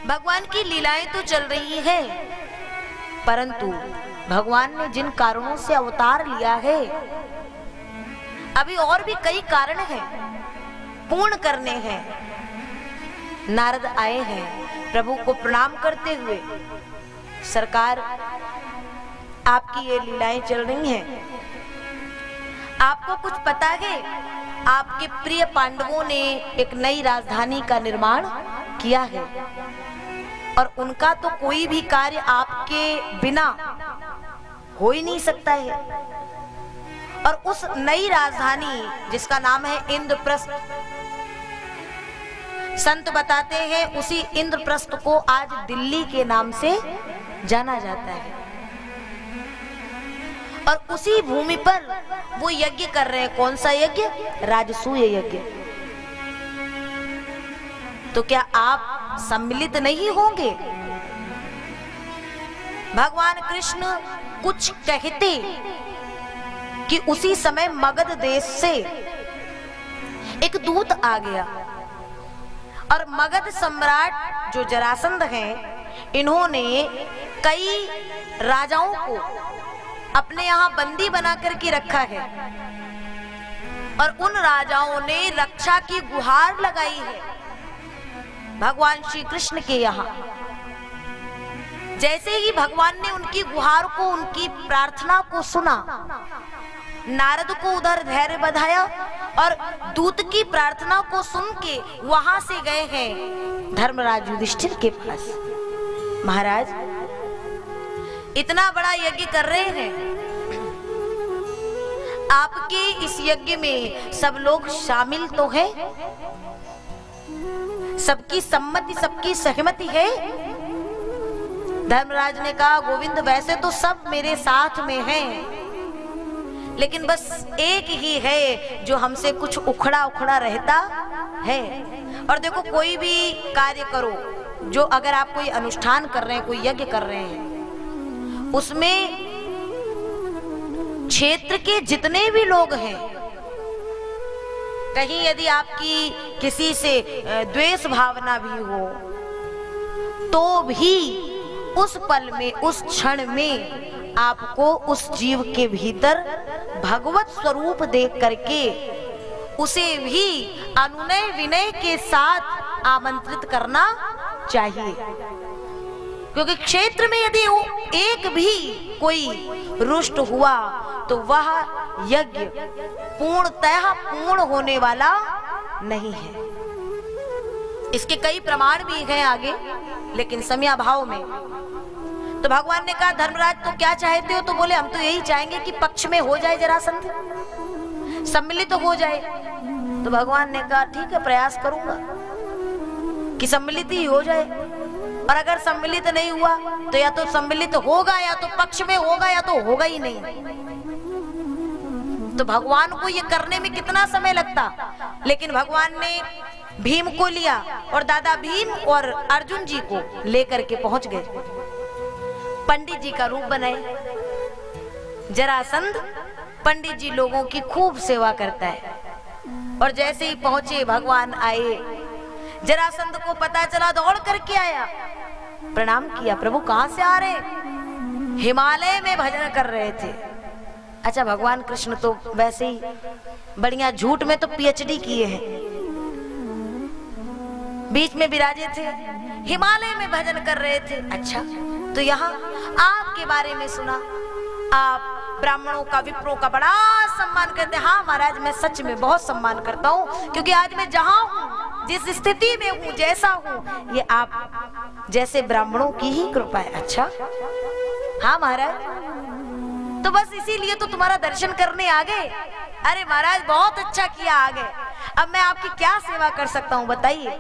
भगवान की लीलाएं तो चल रही है, परंतु भगवान ने जिन कारणों से अवतार लिया है, अभी और भी कई कारण हैं पूर्ण करने हैं। नारद आए हैं प्रभु को प्रणाम करते हुए, सरकार आपकी ये लीलाएं चल रही हैं, आपको कुछ पता है? आपके प्रिय पांडवों ने एक नई राजधानी का निर्माण किया है और उनका तो कोई भी कार्य आपके बिना हो ही नहीं सकता है। और उस नई राजधानी जिसका नाम है इंद्रप्रस्थ, संत बताते हैं उसी इंद्रप्रस्थ को आज दिल्ली के नाम से जाना जाता है। और उसी भूमि पर वो यज्ञ कर रहे हैं। कौन सा यज्ञ? राजसूय यज्ञ। तो क्या आप सम्मिलित नहीं होंगे? भगवान कृष्ण कुछ कहते कि उसी समय मगध देश से एक दूत आ गया और मगध सम्राट जो जरासंध हैं, इन्होंने कई राजाओं को अपने यहां बंदी बना करके रखा है और उन राजाओं ने रक्षा की गुहार लगाई है भगवान श्री कृष्ण के यहाँ। जैसे ही भगवान ने उनकी गुहार को, उनकी प्रार्थना को सुना, नारद को उधर धैर्य बधाया और दूत की प्रार्थना को सुन के वहां से गए हैं धर्मराज युधिष्ठिर के पास। महाराज, इतना बड़ा यज्ञ कर रहे हैं, आपके इस यज्ञ में सब लोग शामिल तो हैं? सबकी सम्मति, सबकी सहमति है? धर्मराज ने कहा, गोविंद वैसे तो सब मेरे साथ में हैं, लेकिन बस एक ही है जो हमसे कुछ उखड़ा उखड़ा रहता है। और देखो, कोई भी कार्य करो, जो अगर आप कोई अनुष्ठान कर रहे हैं, कोई यज्ञ कर रहे हैं, उसमें क्षेत्र के जितने भी लोग हैं, कहीं यदि आपकी किसी से द्वेष भावना भी हो, तो भी उस पल में, उस क्षण में आपको उस जीव के भीतर भगवत स्वरूप देख करके उसे भी अनुनय विनय के साथ आमंत्रित करना चाहिए। क्योंकि क्षेत्र में यदि एक भी कोई रुष्ट हुआ तो वह यज्ञ पूर्णतः पूर्ण होने वाला नहीं है। इसके कई प्रमाण भी हैं आगे, लेकिन समयाभाव में तो भगवान ने कहा, धर्मराज तो क्या चाहते हो? तो बोले, हम तो यही चाहेंगे कि पक्ष में हो जाए जरासंध, सम्मिलित तो हो जाए। तो भगवान ने कहा, ठीक है, प्रयास करूंगा कि सम्मिलित ही हो जाए। और अगर सम्मिलित नहीं हुआ तो या तो सम्मिलित होगा, या तो पक्ष में होगा, या तो होगा ही नहीं। तो भगवान को ये करने में कितना समय लगता, लेकिन भगवान ने भीम को लिया और दादा भीम और अर्जुन जी को लेकर के पहुंच गए। पंडित जी का रूप बनाए। जरासंध पंडित जी लोगों की खूब सेवा करता है। और जैसे ही पहुंचे, भगवान आए, जरासंध को पता चला, दौड़ करके आया, प्रणाम किया। प्रभु कहां से आ रहे? हिमालय में भजन कर रहे थे। अच्छा, भगवान कृष्ण तो वैसे ही बढ़िया झूठ में तो पीएचडी किए हैं, बीच में विराजे थे, हिमालय में भजन कर रहे थे। अच्छा, तो यहाँ आपके बारे में सुना, आप ब्राह्मणों का, विप्रों का बड़ा सम्मान करते हैं। हाँ महाराज, मैं सच में बहुत सम्मान करता हूँ, क्योंकि आज मैं जहाँ हूँ, जिस स्थिति में हूँ, जैसा हूँ, ये आप जैसे ब्राह्मणों की ही कृपा है। अच्छा, हाँ महाराज, तो बस इसीलिए तो तुम्हारा दर्शन करने आ गए। अरे महाराज, बहुत अच्छा किया, आ गए। अब मैं आपकी क्या सेवा कर सकता हूँ, बताइए।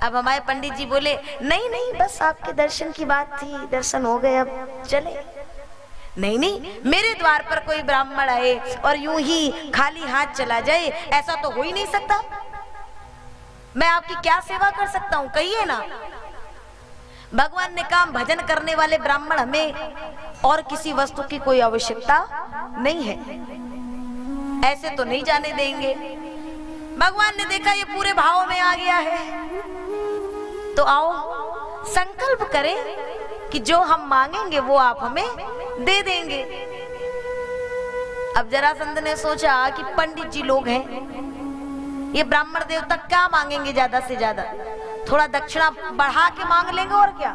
अब हमारे पंडित जी बोले, नहीं नहीं, बस आपके दर्शन की बात थी, दर्शन हो गए, अब चले। नहीं नहीं, मेरे द्वार पर कोई ब्राह्मण आए और यूं ही खाली हाथ चला जाए, ऐसा तो हो ही नहीं सकता। मैं आपकी क्या सेवा कर सकता हूँ, कहिए ना। भगवान ने कहा, भजन करने वाले ब्राह्मण, हमें और किसी वस्तु की कोई आवश्यकता नहीं है, ऐसे तो नहीं जाने देंगे। भगवान ने देखा ये पूरे भाव में आ गया है, तो आओ संकल्प करें कि जो हम मांगेंगे वो आप हमें दे देंगे। अब जरासंध ने सोचा कि पंडित जी लोग हैं, ये ब्राह्मण देवता क्या मांगेंगे ज्यादा से ज्यादा, थोड़ा दक्षिणा बढ़ा के मांग लेंगे और क्या,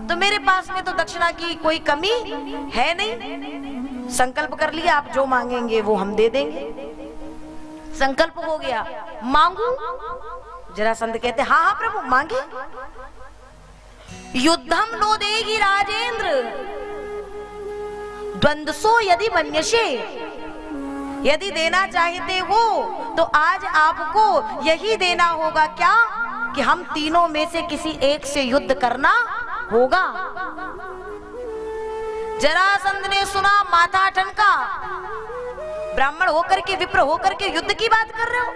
तो मेरे पास में तो दक्षिणा की कोई कमी है नहीं। संकल्प कर लिया, आप जो मांगेंगे वो हम दे देंगे। संकल्प हो गया, मांगू? जरासंध कहते हाँ हाँ प्रभु मांगे। युद्धम नो देगी राजेंद्र द्वंद्वसो यदि मन्यसे, यदि देना चाहते हो तो आज आपको यही देना होगा, क्या कि हम तीनों में से किसी एक से युद्ध करना होगा। जरासंध ने सुना, माथा ठनका, ब्राह्मण होकर के, विप्र होकर के युद्ध की बात कर रहे हो,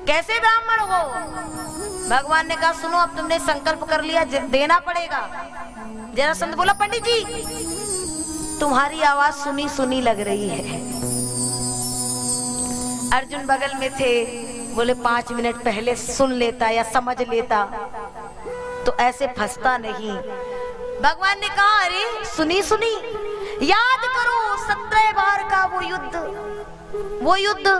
कैसे ब्राह्मण हो? भगवान ने कहा सुनो, अब तुमने संकल्प कर लिया, देना पड़ेगा। जरासंध बोला पंडित जी तुम्हारी आवाज सुनी सुनी लग रही है। अर्जुन बगल में थे, बोले 5 मिनट पहले सुन लेता या समझ लेता तो ऐसे फंसता नहीं। भगवान ने कहा अरे सुनी सुनी, याद करो 17 बार का वो युद्ध।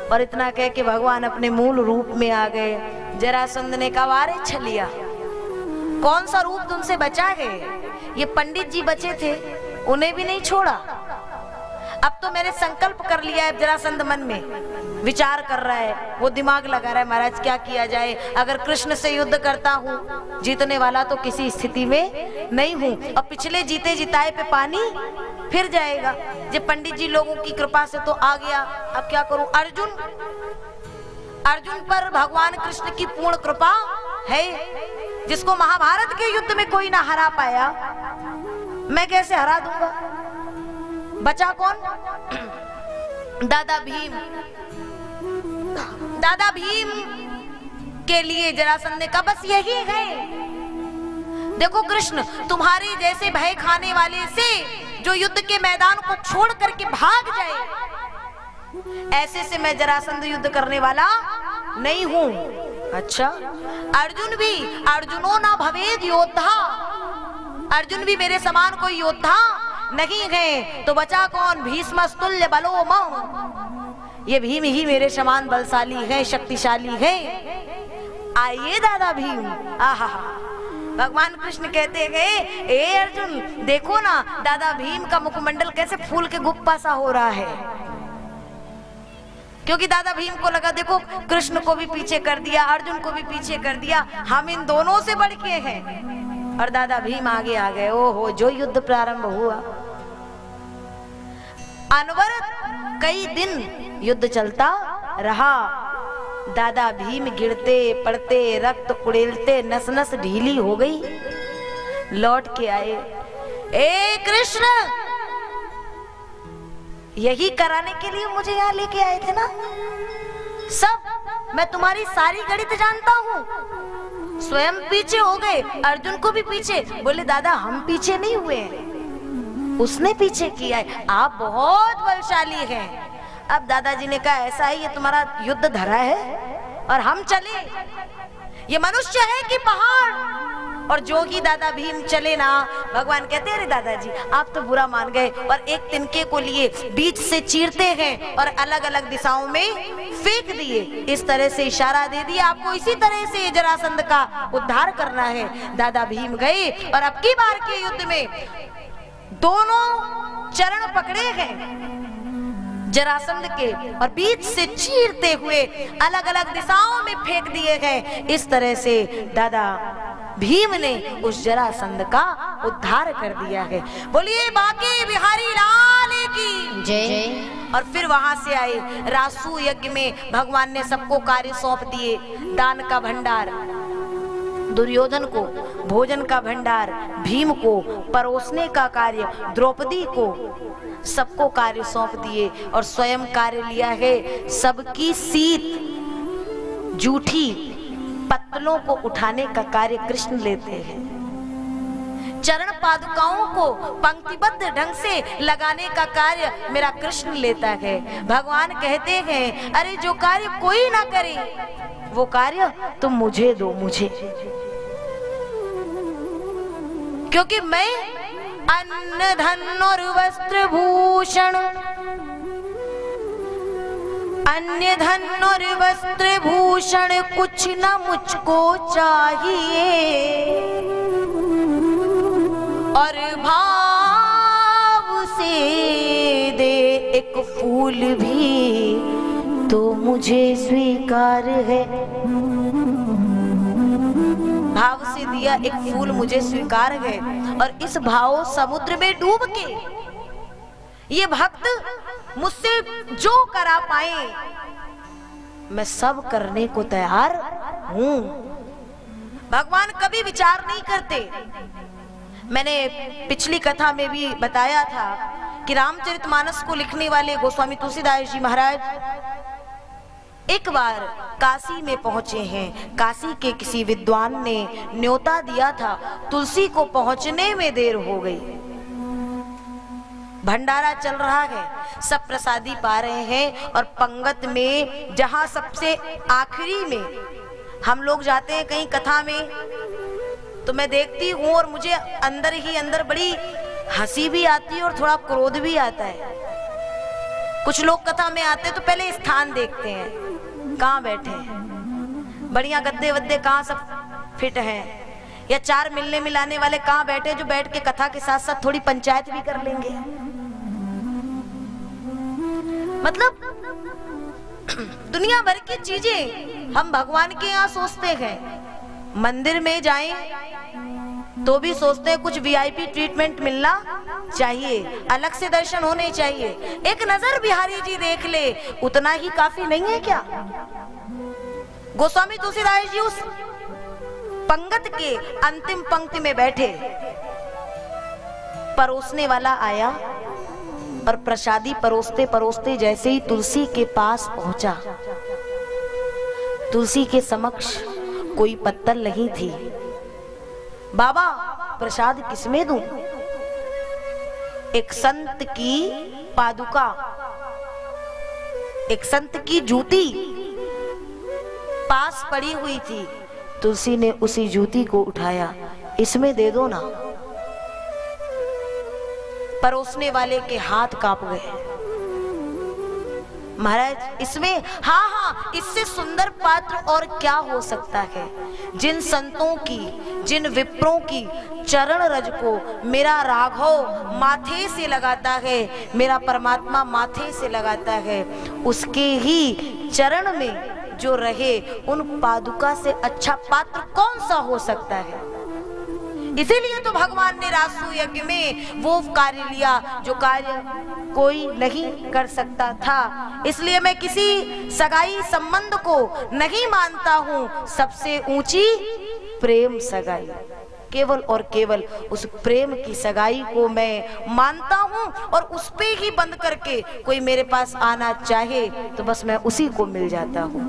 और इतना कह के भगवान अपने मूल रूप में आ गए। जरासंध ने कहा अरे छलिया, कौन सा रूप तुमसे बचा है? ये पंडित जी बचे थे, उन्हें भी नहीं छोड़ा। अब तो मैंने संकल्प कर लिया है। जरासंध मन में विचार कर रहा है, वो दिमाग लगा रहा है, महाराज क्या किया जाए? अगर कृष्ण से युद्ध करता हूँ, जीतने वाला तो किसी स्थिति में नहीं हूँ, और पिछले जीते जिताए पे पानी फिर जाएगा। ये पंडित जी लोगों की कृपा से तो आ गया, अब क्या करूं? अर्जुन पर भगवान कृष्ण की पूर्ण कृपा है, जिसको महाभारत के युद्ध में कोई ना हरा पाया, मैं कैसे हरा दूंगा? बचा कौन? दादा भीम। दादा भीम के लिए जरासंध ने कहा बस यही है। देखो कृष्ण, तुम्हारे जैसे भय खाने वाले से जो युद्ध के मैदान को छोड़ करके भाग जाए, ऐसे से मैं जरासंध युद्ध करने वाला नहीं हूं। अच्छा, अर्जुन भी, अर्जुनो ना भवेद योद्धा, अर्जुन भी मेरे समान कोई योद्धा नहीं है, तो बचा कौन? भीष्मस्तुल्य बलो मम, ये भीम ही मेरे समान बलशाली है, शक्तिशाली है। आइए दादा भीम। आहा, भगवान कृष्ण कहते हैं ए अर्जुन देखो ना, दादा भीम का मुखमंडल कैसे फूल के गुप्पा सा हो रहा है, क्योंकि दादा भीम को लगा देखो कृष्ण को भी पीछे कर दिया, अर्जुन को भी पीछे कर दिया, हम इन दोनों से बढ़ के हैं। और दादा भीम आगे आ गए। ओहो, जो युद्ध प्रारंभ हुआ, अनवरत कई दिन युद्ध चलता रहा। दादा भीम गिरते पड़ते, रक्त उड़ेलते, नस नस ढीली हो गई। लौट के आए, ए कृष्ण, यही कराने के लिए मुझे यहाँ लेके आए थे ना? सब मैं तुम्हारी सारी गणित जानता हूँ। स्वयं पीछे हो गए, अर्जुन को भी पीछे। बोले दादा हम पीछे नहीं हुए, उसने पीछे किया है, आप बहुत बलशाली हैं। अब दादाजी ने कहा ऐसा ही, ये तुम्हारा युद्ध धरा है और हम चले, ये मनुष्य है कि पहाड़? और जो ही दादा भीम चले ना, भगवान कहते अरे दादाजी आप तो बुरा मान गए, और एक तिनके को लिए बीच से चीरते हैं और अलग अलग दिशाओं में फेंक दिए। इस तरह से इशारा दे दिया, आपको इसी तरह से जरासंध का उद्धार करना है। दादा भीम गए और अब की बार के युद्ध में दोनों चरण पकड़े हैं जरासंध के, और बीच से चीरते हुए अलग अलग दिशाओं में फेंक दिए गए। इस तरह से दादा भीम ने उस जरासंध का उद्धार कर दिया है। बोलिए बांके बिहारी लाल की जय। और फिर वहां से आए, रासु यज्ञ में भगवान ने सबको कार्य सौंप दिए। दान का भंडार दुर्योधन को, भोजन का भंडार भीम को, परोसने का कार्य द्रौपदी को, सबको कार्य सौंप दिए और स्वयं कार्य लिया है। सबकी शीत जूठी पत्तलों को उठाने का कार्य कृष्ण लेते हैं। चरण पादुकाओं को पंक्तिबद्ध ढंग से लगाने का कार्य मेरा कृष्ण लेता है। भगवान कहते हैं अरे जो कार्य कोई ना करे वो कार्य तुम मुझे दो, मुझे। क्योंकि मैं अन्न धन और वस्त्र भूषण, अन्य धन और वस्त्र भूषण कुछ न मुझको चाहिए, और भाव से दे एक फूल भी तो मुझे स्वीकार है। भाव से दिया एक फूल मुझे स्वीकार है, और इस भाव समुद्र में डूब के ये भक्त मुझसे जो करा पाए मैं सब करने को तैयार हूं। भगवान कभी विचार नहीं करते। मैंने पिछली कथा में भी बताया था कि रामचरितमानस को लिखने वाले गोस्वामी तुलसीदास जी महाराज एक बार काशी में पहुंचे हैं। काशी के किसी विद्वान ने न्योता दिया था, तुलसी को पहुंचने में देर हो गई। भंडारा चल रहा है, सब प्रसादी पा रहे हैं, और पंगत में जहां सबसे आखिरी में हम लोग जाते हैं कहीं कथा में, तो मैं देखती हूँ और मुझे अंदर ही अंदर बड़ी हंसी भी आती है और थोड़ा क्रोध भी आता है। कुछ लोग कथा में आते तो पहले स्थान देखते हैं, कहाँ बैठे हैं, बढ़िया गद्दे वद्दे कहाँ सब फिट हैं, या चार मिलने मिलाने वाले कहाँ बैठे जो बैठ के कथा के साथ साथ थोड़ी पंचायत भी कर लेंगे। मतलब दुनिया भर की चीजें हम भगवान के यहाँ सोचते हैं। मंदिर में जाएं तो भी सोचते हैं कुछ वीआईपी ट्रीटमेंट मिलना चाहिए, अलग से दर्शन होने चाहिए, एक नजर बिहारी जी देख ले, उतना ही काफी नहीं है क्या? गोस्वामी तुलसीदास जी उस पंगत के अंतिम पंक्ति में बैठे, परोसने वाला आया और प्रसादी परोसते परोसते जैसे ही तुलसी के पास पहुंचा, तुलसी के समक्ष कोई पत्तल नहीं थी। बाबा प्रसाद किसमें दूं? एक संत की पादुका, एक संत की जूती पास पड़ी हुई थी। तुलसी ने उसी जूती को उठाया, इसमें दे दो ना। परोसने वाले के हाथ कांप गए। महाराज इसमें, हाँ हाँ, इससे सुंदर पात्र और क्या हो सकता है? जिन संतों की, जिन विप्रों की चरण रज को मेरा राघव माथे से लगाता है, मेरा परमात्मा माथे से लगाता है, उसके ही चरण में जो रहे, उन पादुका से अच्छा पात्र कौन सा हो सकता है? इसीलिए तो भगवान ने रासु यज्ञ में वो कार्य लिया जो कार्य कोई नहीं कर सकता था। इसलिए मैं किसी सगाई संबंध को नहीं मानता हूँ, सबसे ऊंची प्रेम सगाई, केवल और केवल उस प्रेम की सगाई को मैं मानता हूँ, और उस पे ही बंद करके कोई मेरे पास आना चाहे तो बस मैं उसी को मिल जाता हूँ।